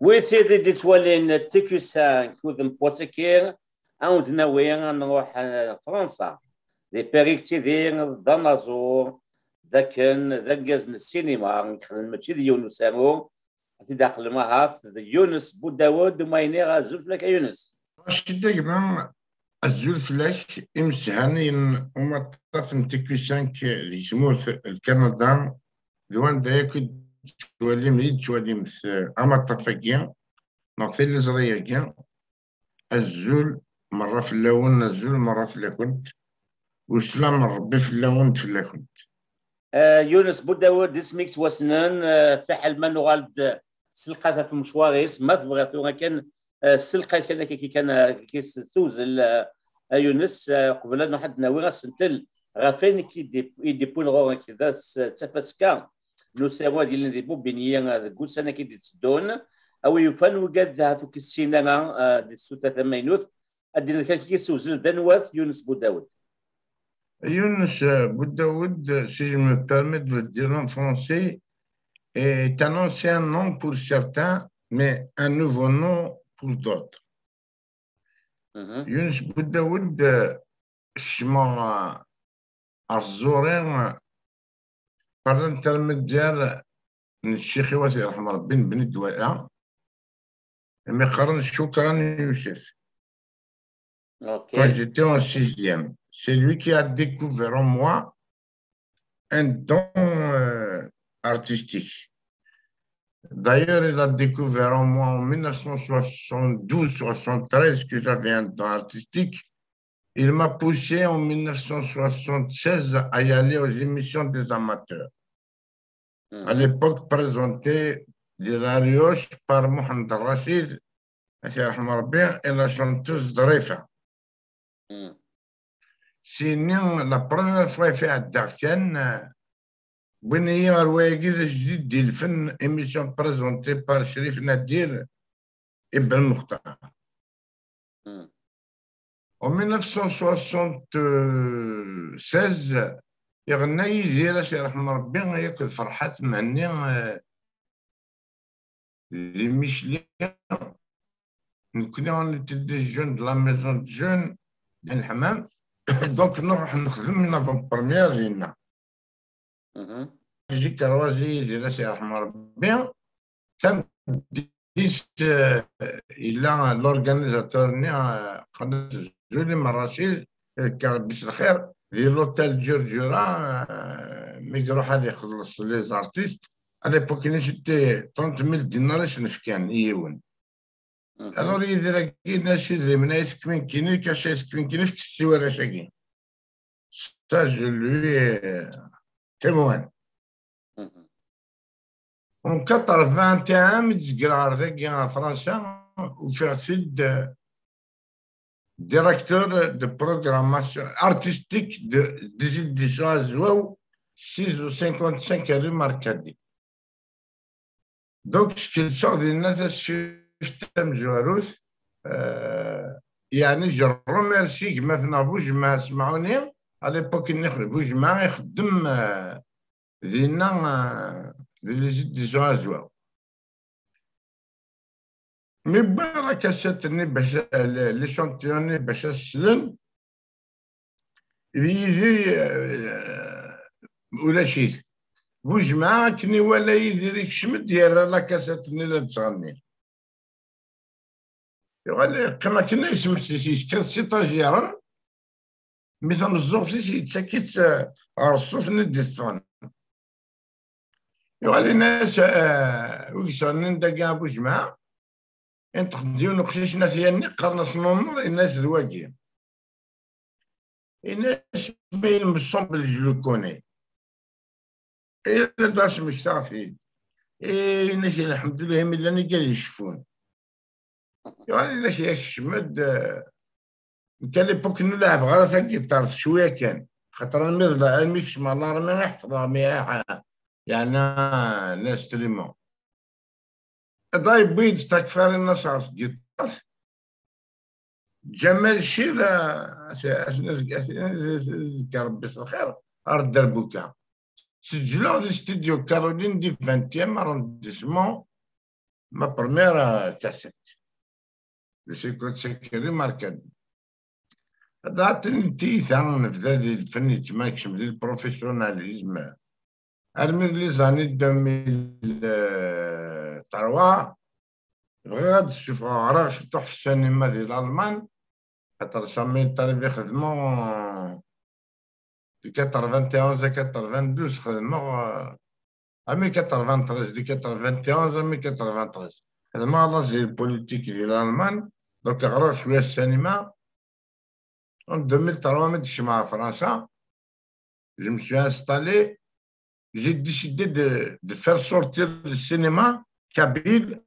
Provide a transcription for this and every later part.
ويثيدي دي تولين تيكوسان كودن بوتسكير عاود ناوي نروح فرنسا دي بيريكتي دي دانازور ذاك جازن السينما نخدم ماشي دي يونس سامو داخل معها يونس بوداود وما ينيغ زلفلك يونس رشيد دايما الزلفلك امسهانين وما طرف تيكوسان دي سموث الكندا دوان دايك تولي مريد تولي مثل أما طفاكيا نعطي الزرياكيا الزول مرة في اللون الزول مرة في اللكنت وسلام ربي في اللون في اللكنت يونس بوداود اسمك توسنن في حال ما نغالد سلقة في مشواريس ما تبغى ثم كان السلقة كان كيسوز يونس قبل أن حد ناوي غاسنتل غافين كي يديبون غور كذا تفاسكا نو سيروا ديال دي بوبينيا كل سنه كي تسدون او يفن وقاد هذوك السينما دي السوتا ثمانينوث ادينا كان كيسوزل دنواث يونس بوداود يونس بوداود si je me permets de le dire en français est un ancien nom pour certains mais un nouveau nom pour d'autres يونس بوداود شما الزورين par l'intermédiaire من الشيخ واسع رحمه ربي بن الدواء mais قرن شكرا يوسف quand j'étais en sixième c'est lui qui a découvert en moi un don artistique d'ailleurs il a découvert en moi en 1972-73 que j'avais un don artistique. Il m'a poussé en 1976 à y aller aux émissions des amateurs. À l'époque, présenté des Arioches par Mohamed Rachid et la chanteuse Zarifa. Sinon, la première fois qu'il fait à Darken, Bounia Arouaïgiz Jdid Dilfen, émission présentée par Sherif Nadir Ibn Mukhtar. En 1976 يغني يدير شي رحمه ربي ياكل فرحات معني لي ميشلين كنا اون دي جون دو لا ميزون دو جون ديال الحمام دونك نروح نخدم نافون بروميير لينا جي كرواجي يدير شي رحمه ربي ثم ديس إلا لورغانيزاتور قناة جولي مراشيل كربيش الخير ديال لوتيل جورجورا ميكروح هذا يخلص لي زارتيست على ليبوك كاين شتي 30,000 دينار اش كان يون الوغ يدير كاين شي زي من يسكن كاين كاش يسكن كاين في السواره شاكين سا جو لوي تيموان En 81, je en France où je suis directeur de programmation artistique des éditions Azouaou, 6 ou 55 rue Marcadi. Donc, ce qui sort de notre système Jouarouth, يعني je remercie مثلا بوجمع سمعوني à l'époque بوجمع يخدم دينا les oiseaux. Mais bien, la cassette, l'échantillon, ولا شيء بوج معاكني ولا يدير يكشمد يرى لا كاسات لا تغني يقول كما كنا يسمح سي كاسي طاجيرا مثل الزوف سي تسكيت الصوف ندي الثون يقول الناس ويسالني داكا بوج معاه انت خديو نقشيش ناس يعني قرنا صنومر الناس زواجين الناس بين مصوم بالجلوكوني إيه داش مشتافي إيه الناس الحمد لله ملاني قال يشوفون يعني الناس يشمد كان ليبوك نلعب غير ثقيل شويه كان خاطر الميض الميكش مع الله ما يحفظها يعني ناس تريمون ضاي بيد تكفر النصر جيتار جمال شير ربي الخير ارد دربوكا سجلوا في استوديو كارولين دي 20 ارونديسمون Ma première cassette. Le sécurité marquée. هذا التيثا نبدا الفن يتما يكشف ديال البروفيسيوناليزم من لي زاني 2003 غاد نشوفها راه شفتو في السينما ديال الالمان خاطر سامي طالب يخدمو في 91 92 خدمو عامي 93 ديك 91 عامي 93 خدمو على لاجي البوليتيك ديال الالمان دونك غرا شويه السينما. En 2003, je suis à France, je me suis installé, j'ai décidé de faire sortir le cinéma kabyle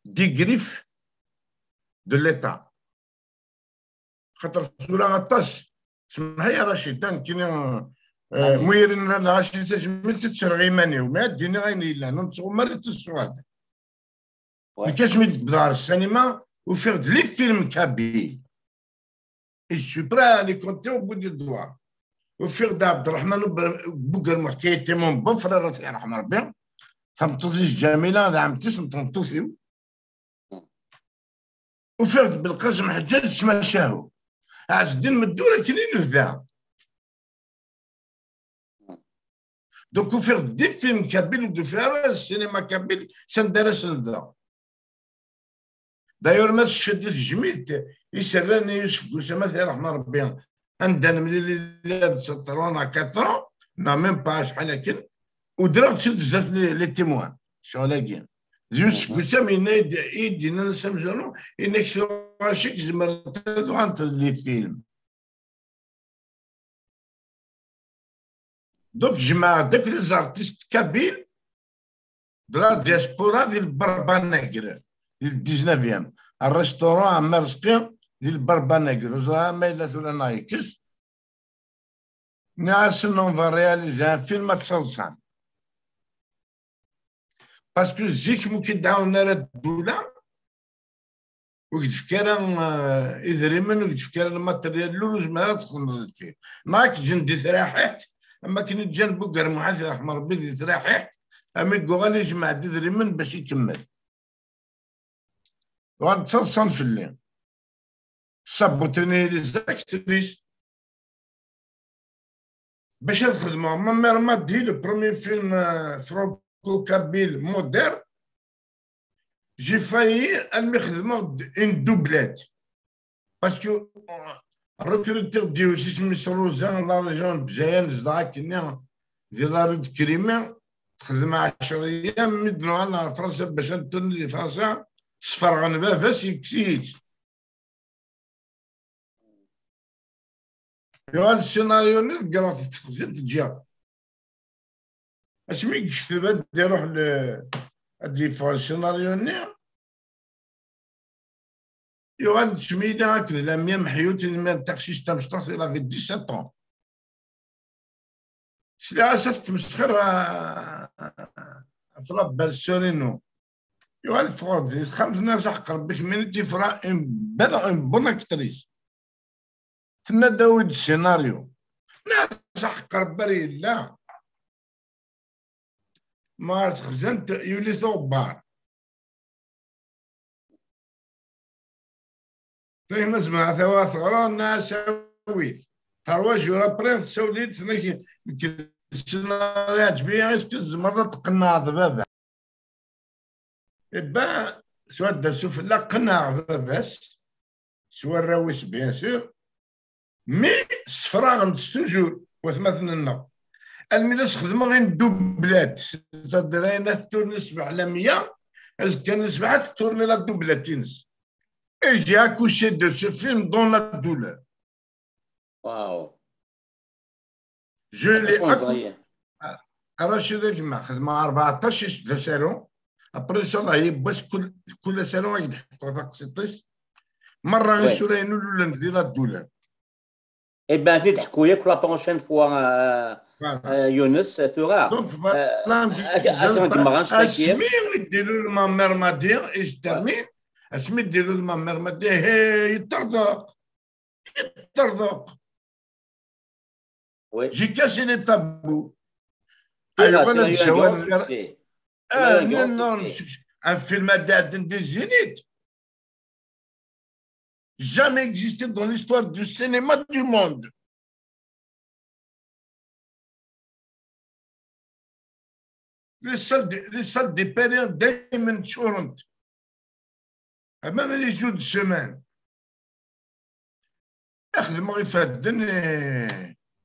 des griffes de l'État. خاطر سولا غطاس سمح يا رشيد كاين مويرين رشيد تجمل تتشرغيماني وما ديني غير الا ننتو مريت السؤال كاسمي بدار السينما وفيغ لي فيلم كابيل. Et je suis prêt à les compter au bout du doigt. Au fur d'Abd Rahman Bougarmouh, qui était mon beau-frère, فهمتوش جميلة هذا عام تسمى تنطوفيو. وفرد بالقسم حجاج سما شاهو. عاد الدين مدورة كاينين ذا. دوك وفرد دي فيلم كابيل ودو فيها السينما كابيل سندرس لذا. دايور ما تشد الجميل يسرني يوسف قسامة الله يرحم ربي عندنا ملي سطرونا 4 نا ميم با شحال هكا ودرا تشد بزاف لي تيموان شغل يوسف قسامة يدينا نسمجرو انك شيك زمر تدوانت لي فيلم دوك جماعة داك لي زارتيست كابيل درا دياسبورا ديال بربانيكر ديال 19 الريستورون عمار رزقي ديال بربانيكر وزرا ما إلا ثولا نايكس ناس نون فا رياليزي ان فيلم تصلصان باسكو زيك ممكن دعاونا راه الدولة وكتفكر إذريمن وكتفكر الماتريال لولوز ما تدخل فيه ناك جندي ثراحيت أما كاين جان بوكر محاثي رحم ربي دي ثراحيت أما يقول يجمع إذريمن باش يكمل وغنتصلصان في الليل صبوتني لي زاكتريس باش نخدمو ما ميرما دي لو بروميي فيلم فرانكو كابيل مودير جي فايي ان يخدمو اون دوبلات باسكو الريكروتور ديالو اسمي سروزان لا ريجون بجايان زدعا كنا ديال لا رود كريمي تخدم 10 ايام مدنو على فرنسا باش نتوني لفرنسا صفر عن باباس يكسيت يوال السيناريو نذكر في التخزين تجي اش مي كتب يروح ل فور السيناريو ني يوال سمينا هكذا لاميا محيوت اللي ما تاكسيس تمشطاس الى في 17 سلا اساس تمسخر في لابال سورينو يوال فوق 5 ناس قرب كمينيتي فرا ان بون اكتريس تنا داود السيناريو ناس قرب بري لا ما تخزنت يولي ثوبار فهم اسمع ثواث غران ناس سويت ترواج ولا برينس سوليت السيناريوهات بيها اسكز مرة تقنع بابا إبا سوا داسو في لا قناع باباس سوا الراويس بيان سور مي الصفراغ توجور وثمثلنا الميداس خدمة غير دوبلات تدرينا تورني سبع على 100 از كان سبعة تورني لا دوبلاتينس اي جي اكوشي دو سو فيلم دون لا دولور واو جو لي رشيد الجماعة خدمة 14 سالون ابري ان شاء الله يباش كل سالون يحطوا تاكسيطيس مرة غير ينولوا ندير الدولار. Eh bien, pour la prochaine fois, Younes, Thura. Donc, voilà. Asmi, يديروا لما مير مادير ايش ترمي اسمي يديروا لما مير مادير يترضق جي كاسي لي طابو ايوا انا الجواب non un film des Zénith. Jamais existé dans l'histoire du cinéma du monde. Les salles des périodes دائما شورنت. Même les jours de semaine. أخدم غير فادن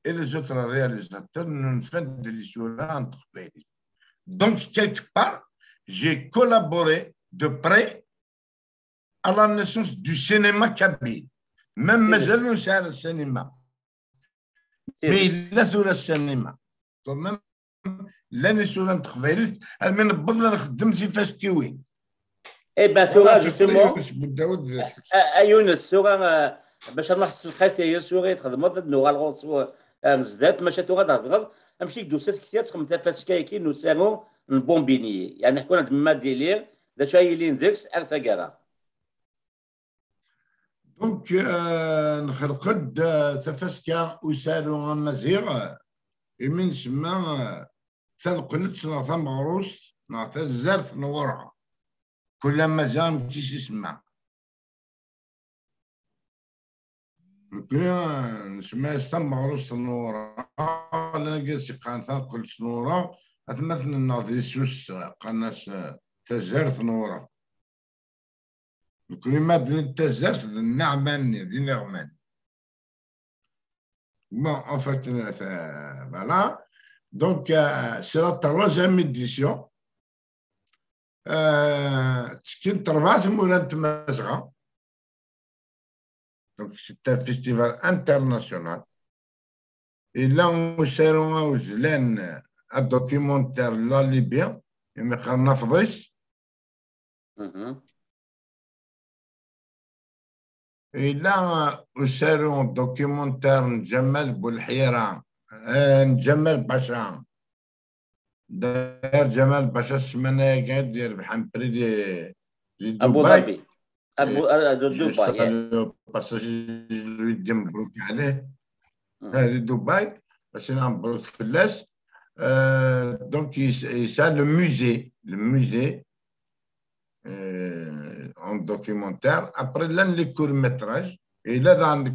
et les autres réalisateurs nous font des histoires entre pays. Donc, quelque part, j'ai collaboré de près à la naissance du cinéma kabyle. Même Mazalou, c'est le cinéma. Mais il a sur le cinéma. Quand même, l'année sur l'entreprise, elle m'a dit que je suis fait. Eh bien, Thora, justement, Younes, Thora, باش نروح السلقات هي سوري تخدمت نوغا الغوصو نزدات ماشي تورا تغض امشي دوسات كثير تخدم تفاس كايكين نسانو نبومبيني يعني حكونا تما ديلير دا شاي لين ديكس ارتا كارا دونك نخرقد تفاسكا وسالو مزيغ من سما تنقلت نعطى مغروس نعطى الزرف نورها كل مزام كيش يسمع نسمع السم مغروس نورها لأن قلت قان تنقل سنورها أتمثل الناضي سوس قناس تزرف نورها كل ما دين تزرف النعمان دين نعمان bon en fait voilà donc c'est la troisième édition تكين تربعت مولات مزغة donc c'est un festival international et là on s'est rendu un documentaire la Libye et me خلنا فضيش et là on s'est rendu documentaire Njamal Boulhira Njamal Bacha d'ailleurs Jamal Bacha السمانة قاعد يدير بحمبري أبو ظبي دبي parce que je lui dis مبروك عليه هذه دبي بس أنا مبروك في اللاس donc ça le musée en documentaire après là les courts-métrages et là dans le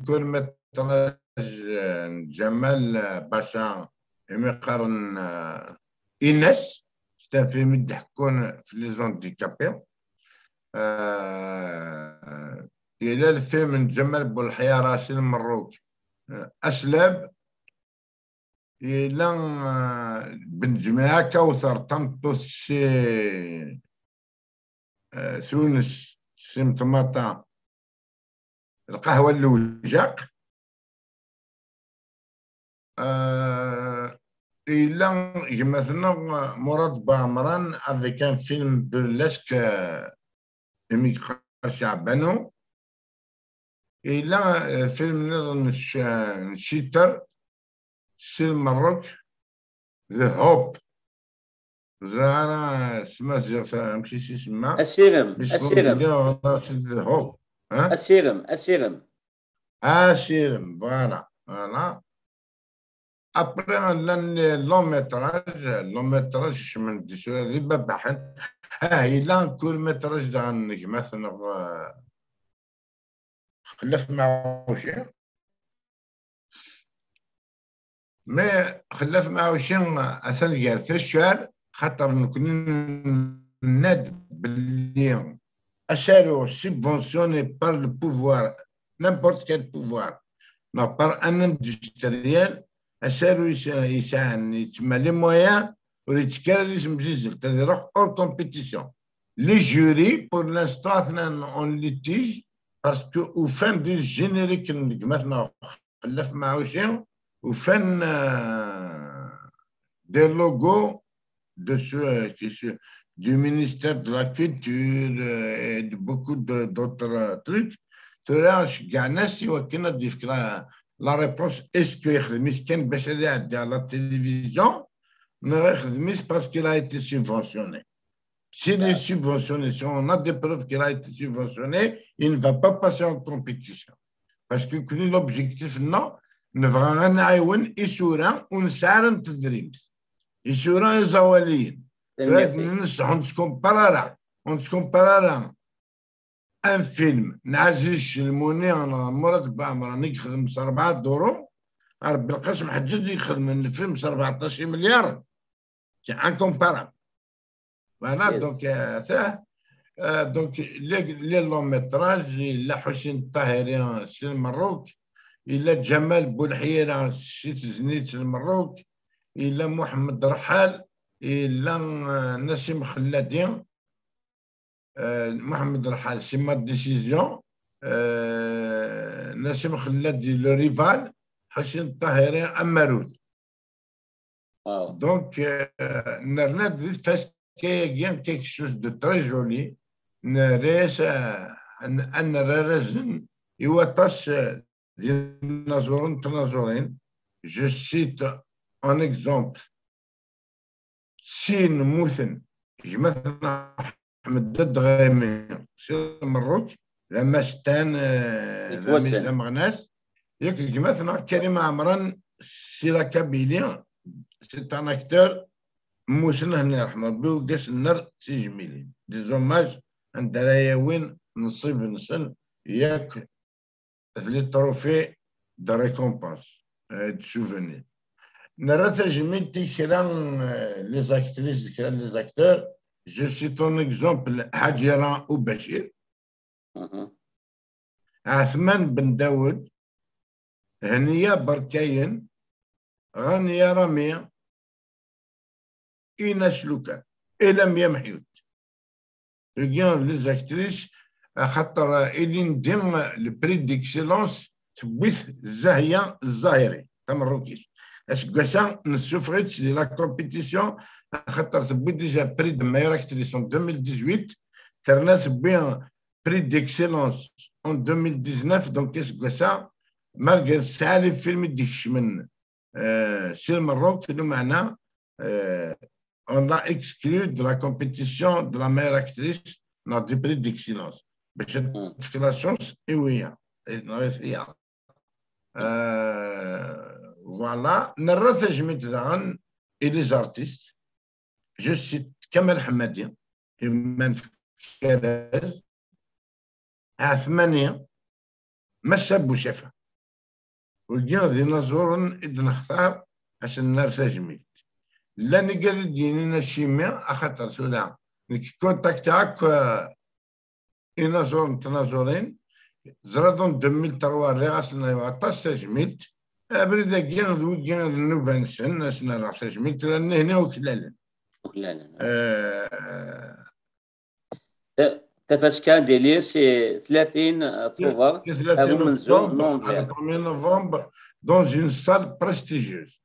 court-métrage Jamal Bacha مقارن إيناس c'est un film يضحكون في لي زونديكابي إلى الفيلم من جمال بولحيا راشد المروك أسلاب إلى بن جماعة كوثر طنطوس سي تونس سي مطماطة القهوة اللوجاق Il a maintenant Mourad Bamran avec un film burlesque Émigration Chabano. Il a un film Cheater c'est le Maroc The Hope. أنا اسمه ماشي شي اسمه السيرم The Hope السيرم voilà. Après, le long métrage, je me dis, il a un court métrage dans مثلا خلف معه شيء ما خلف معه شيء أصلا قال في الشهر خاطر نكون ند باللي أشاروا subventionné par le pouvoir n'importe quel pouvoir non par un industriel أشاروا يسمى لي مويان وريتكاليز مزيزك تروح أو كومبيتيسيون لي جوري بور لانستون اثنان اون ليتيج باسكو او فان دي جينيريك مثلا خلف معه شيء وفان دي لوغو دو du ministère de la Culture et de beaucoup d'autres trucs. ترى كاع ناس يوكلنا ديفكرا la réponse est-ce que Khdemis Ken Bacheli a dit à la télévision, mais Khdemis parce qu'il a été subventionné. S'il est subventionné, si on a des preuves qu'il a été subventionné, il ne va pas passer en compétition. Parce que l'objectif, non, ne va rien à Isoura ou Saran Tedrims. Isoura et Zawalin. on se comparera ان فيلم نعزيز الموني انا مرض بعمر راني نخدم 4 دورو ربي القسم حجاج يخدم الفيلم 14 مليار سي انكومبارابل فوالا دونك دونك لي لون ميتراج لا حسين الطاهري سي المروك الا جمال بولحيره سي زنيت المروك الا محمد رحال الا نسيم خلادين محمد رحال سي ما ديسيزيون نسيم خلادي لو ريفال حسين الطاهري امارود دونك نرناد دي فاس كاين كيك شوز دو تري جولي نريس ان رازن يوطاس ديال نازورين تنازورين جو سيت ان اكزومبل سين موثن جمثنا احمد الدغيمي سي المروك لما شتان لما غناس ياك جمثنا كريم عمران سي لا كابيلي سي ان اكتور موسن هنا يرحم ربي وقاس النار سي جميلين دي زوماج عند رايا وين نصيب نسن ياك لي تروفي دو ريكومبونس دو سوفونير نرى جميلتي كرا لي زاكتريس كرا لي زاكتور جو سي تون اكزومبل حجيرة وبشير عثمان بن داود هنية بركاين غانية رامية إيناس لوكا إلم يمحيوت كاين لي زاكتريس خاطر إلين دين لو بري ديكسيلونس تبويث الزاهية الظاهري تمروكيش اسكوسا نسوفريت لي لا كومبيتيسيون خاطر تبوي ديجا بري دو مايور اكتريس ان 2018 ترنا تبوي بري ديكسيلونس ان 2019 دونك اسكوسا مالغري الساعة لي فيلم ديكش من سي المروك في معنى on l'a exclu de la compétition de la meilleure actrice dans du prix d'excellence. Mais c'est la chance, et oui, voilà. Narrate جميت دغن et les artistes. Je cite Kamel Hamadi, Iman Ferez, ثمانية ما شاب وشافها. والجين ذي نزور إذ نختار عشان نرسى جميل. لاني قال دينينا الشيمياء خاطر سولا كونتاكتاك ينازور تنازورين زرادون 2003 راسنا يعطاش تجميت بريدا كيان ذو كيان النوبة نسن اسنا راس تجميت لان هنا وكلالا تفاش كان ديليس 30 اكتوبر هذا منزوم نوفمبر dans une salle prestigieuse.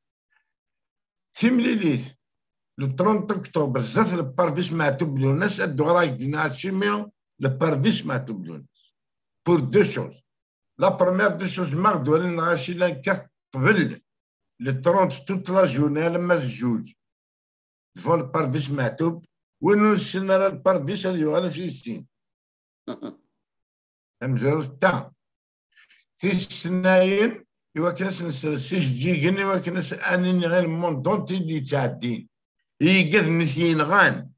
Timlilith, le 30 octobre, زاد البارفيس مع توبلونس الدغراك دينا الشيميون البارفيس مع توبلونس pour deux choses. La première des choses مغدو لنا غاشي كاف قبل le 30 toute la journée لما الجوج devant البارفيس معتوب وين نسنا البارفيس اللي يغالى في السين مزال التام في السناين يوكنس نسيش جيجني يوكنس انني غير الموندون تيدي تاع الدين يقذ نسيين غان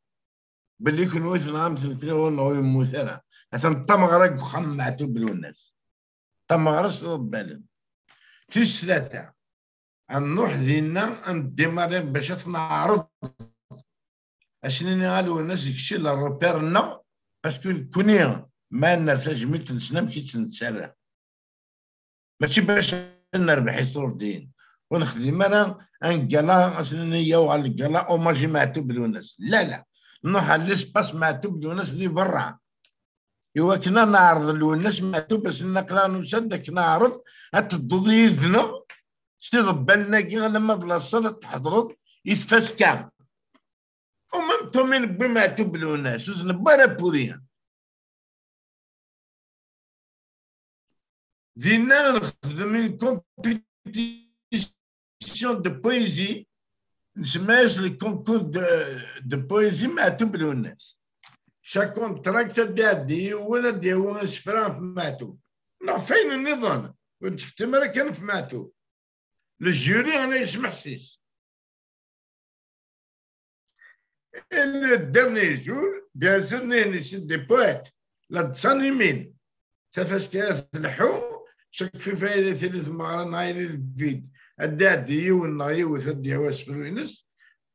باللي كون ويث نغامس الكلون هو مثلا مثلا طمغرق خمعتو بالناس طمغرس ربنا في الثلاثة نروح دينا نديماري باش نعرض اشني قالوا الناس يكشي للروبيرنا باسكو كوني ما نرفاش ميت نسلم كي تنتسرع ماشي باش نربح يصور دين ونخدم انا انقلا اشني يو على القلا او ماجي معتوب بالناس لا نروح على ليسباس معتوب بالناس اللي برا ايوا كنا نعرض الناس معتوب باش نقلا نسدك نعرض هتضض يذنا سي بالنا كي لما بلاصه تحضروا يتفاس كام ومام تومين بما تبلو الناس وزنبارا بوريان دينا نخدم الكومبيتيسيون دو بويزي نسماش لي كونكور دو بويزي مع تبلو الناس شاكون تراكتا دادي ولا ديوان سفران في معتوب فين النظام وتختم راه كان في معتوب الجوري انا يسمح سيس Et le dernier jour, bien sûr, c'est des poètes. La تصنيمين تفسكات الحو شك في فايدة ثلاث مرات نايل الفيد الداد يون نايو ثدي عواس فلوينس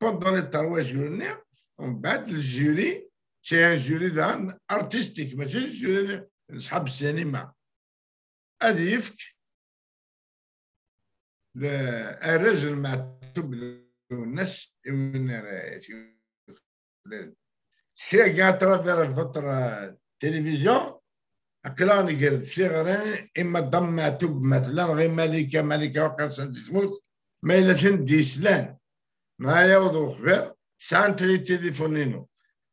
pendant les 3 journées ومن بعد الجوري سي ان جوري ذا ارتستيك ماشي جوري اصحاب السينما هذه يفك الرجل معتوب الناس شي قاعد ترى الفترة التلفزيون أقلاني قلت صغيرين إما ضم معتوب مثلا غير ملكة وقع تموت ما إلا سندي سلان ما يوضو خبر سانتري تليفونينو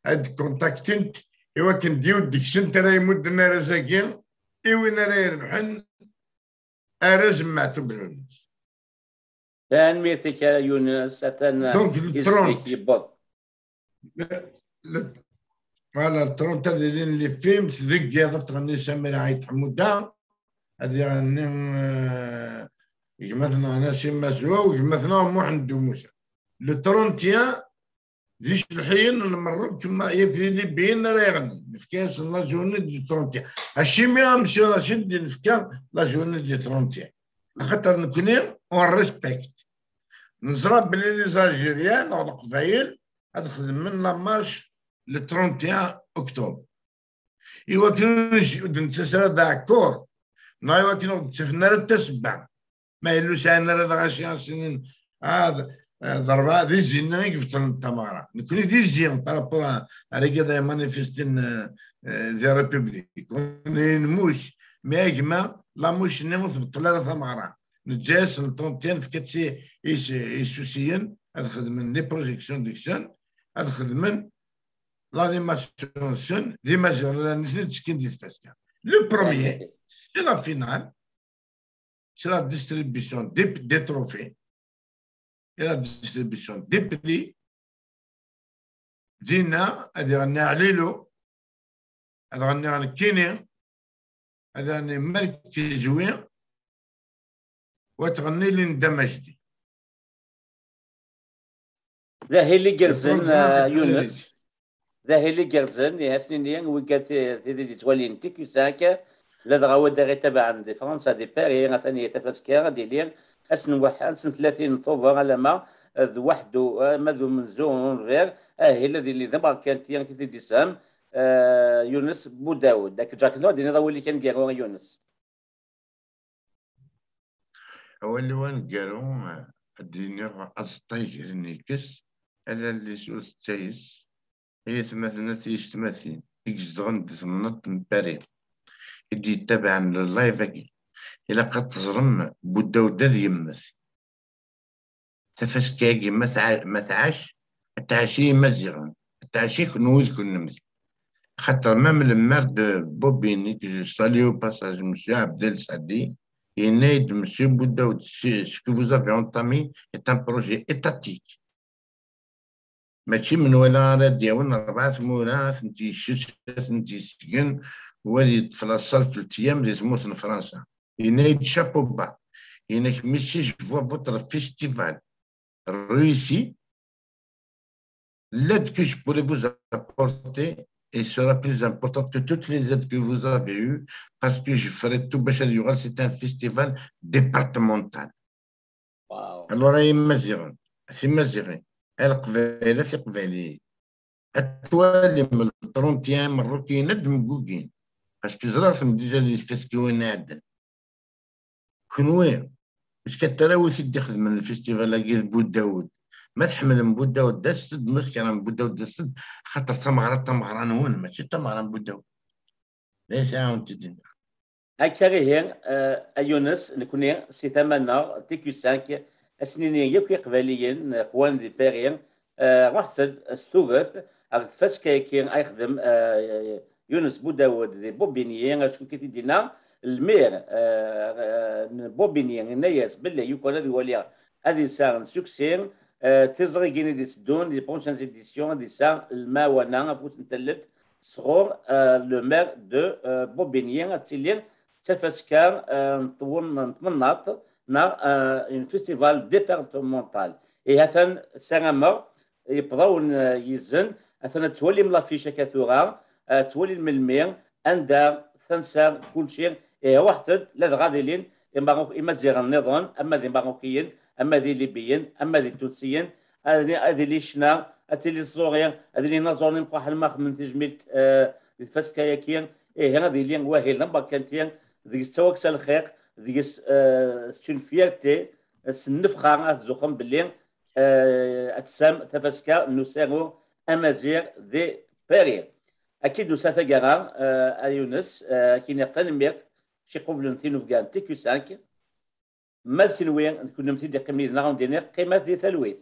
هاد كونتاكتنت إوا كنديو ديك سنترا يمد لنا رزاقين إوين راه يربحن أرز معتوب الناس كان ميرتك يا يونس أتانا دونك الترونت يبض فوالا الترونت هذه اللي فيلم ذك هذا تغني سمير عيد حمودة هذه غني مثلا أنا شي مسوا مثلا محمد موسى لو 31 ذيش الحين نمرق كما يفي اللي بين راه يغني نفكاس لا جورني دي 31 هادشي ما مشي راشد دي نفكا لا جورني دي 31 خاطر نكوني اون ريسبكت نزرب بلي لي زالجيريان ولا قبايل هاد خدم من لا مارش le 31 octobre. إوا كانوا نتسرى داكور نايوا كانوا تسفنا التسبع ما يلوش أنا راه غاشي سنين هذا ضربة دي زينا يقفتل التمارة نكوني دي زين بارابور على كذا مانيفستين دي ريبوبليك نموش ما يجمع لا موش نموت بطلالة ثمارة نتجاس التونتين في كتسي إيسوسيين هذا خدمن لي بروجيكسيون ديكسيون هذا خدمن l'animation d'image le premier c'est la finale c'est la distribution des trophées et la distribution des prix دينا هذا غني عليلو هذا غني على كيني هذا غني ملك جوين وتغني لي ندمجتي ذا هي اللي جرزن يونس ذا هي اللي جرزن يا سنين وقالت في توالين تيكو ساكا لا دغاو داغي تبع دي فرنسا دي باري ثاني تفسكا ديالي اسن واحد سنه 30 طوفر على ما وحده ماذو من زون غير هي الذي اللي دابا كانت كيف دي سام يونس بوداود داك جاك لود هو اللي كان قالوا يونس هو اللي وين قالوا الدنيا أسطيك نيكس على اللي سوس تايس هي مثلا تيش تماثيل يجز غند تمنط مباري يدي تابعا لللايف اكي إلا قد تزرم بوداود ذي يمث تفاش كاكي ما تعاشي مزيغا تعاشي كنوذ كن نمثل خاطر مام المرد بوبيني كي ساليو باساج مسيو عبد السعدي ينايد مسيو بوداود ce que vous avez entamé est un projet étatique ماشي من ولا راه ديالنا 4 ثمورات انتي شت انتي سكن وهادي تفلاصال 3 ايام دي تموت في فرنسا ينايد شابو با يناك ماشي جو فوا فوتر فيستيفال réussi l'aide que je pourrais vous apporter et sera plus importante que toutes les aides que vous avez eues parce que je ferai tout Bachar Yural, c'est un festival départemental. واو Alors, c'est Mazirin. القبائل في قبائلي التوالي من 31 مروكي ندم بوكين باسكو زرافهم ديجا لي فيستيوال عندنا كنوي باش كتراوي يدي خدم من الفيستيفال كي بوداود ما تحمل من بوداود داست مذكره من بوداود داست خاطر تمغرة نون ماشي تمغرة من بوداود ليس عاونت الدنيا هكا غير يونس نكوني سي ثمانية تيكو 5 السنين ياك قباليين اخوان دي باريين رحت ستوغث عرفت فاش كاين يخدم يونس بوداود دي بوبينيين شكون كيدينا المير بوبينيين نياس بالله يكون هذه وليا هذه ساعه سوكسين تزري كيني دي سدون دي بونشان زيديسيون دي ساعه الماونا فوت نتلت صغور لو مير دو بوبينيين تيلين تفاسكار نطول نتمناط نا ان فيستيفال ديبارتمونتال اي هذا سانما يبداو يزن اثنا تولي من لافيشه كثوره تولي الملمي عند ثنسى كل شيء واحد لا غادي لين اما زيغ النظام اما ذي ماروكيين اما ذي ليبيين اما ذي تونسيين هذه اللي شنا هذه اللي الصوريين هذه اللي نظرني مقاح الماخ من تجميل الفسكاياكيين هذه اللي واهي لما كانت ذي استواكس الخيق ذي ستون فيرتي النفخه زخم باللي اتسام تفسكا نساغو امازيغ ذي بارير اكيد نساتا كاغا يونس كي نفتن ميرت شي قبل نتينو كان تيكو 5 ما تنوي كنا متي قيمني نغون دينير قيمه ذي ثلويث